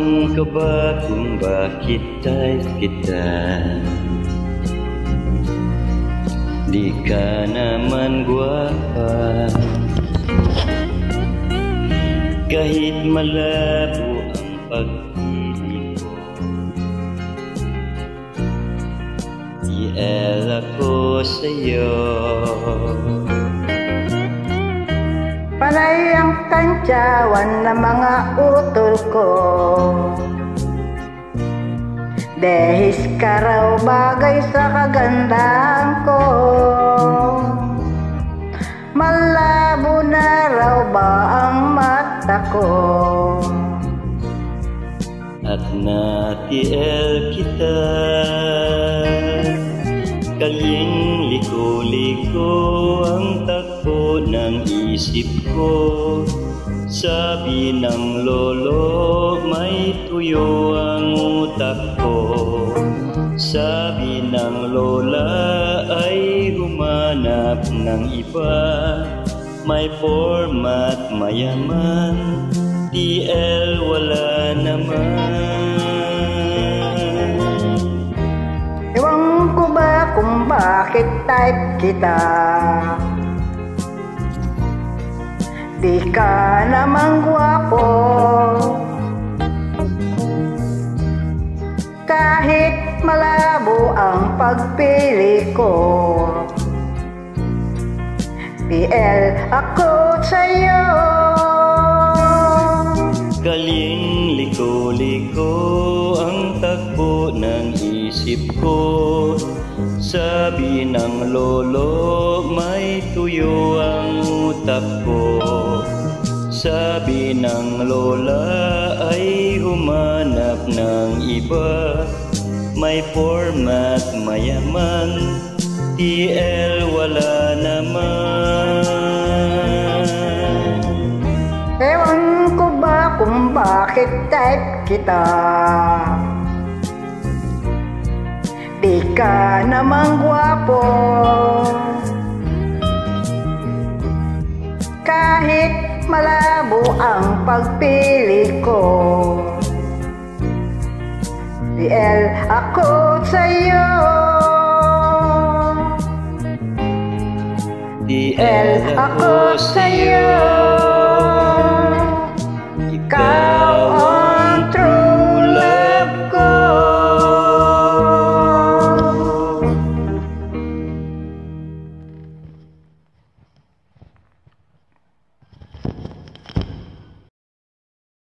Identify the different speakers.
Speaker 1: Ewan ka ba kung bakit type kita? Di ka naman gwapa, kahit malabo ang pagpili ko. TL ako sa'yo.
Speaker 2: Panay ang kantyawan ng mga utol ko. Dehis ka raw bagay sa kagandahan ko. Malabo na raw ba ang mata ko?
Speaker 1: At na-TL kita, kalyeng liko-liko ang takbo ng isip ko. Sabi ng lolo, may tuyo ang utak ko. Sabi ng lola, ay humanap ng iba. May format, mayaman, TL wala naman.
Speaker 2: Ewan ko ba kung bakit type kita? Di ka naman gwapo, kahit malabo ang pagpili ko. TL ako sa'yo.
Speaker 1: Kaling liko-liko ang takbo ng isip ko. Sabi ng lolo, may tuyo ang utak ko. Sabi ng lola, ay humanap ng iba. May format, mayaman, TL wala naman.
Speaker 2: Ewan ko ba kung bakit type kita? Di ka naman gwapo, kahit malabo ang pagpili ko. TL ako sa'yo.
Speaker 1: TL ako sa'yo.
Speaker 2: Ikaw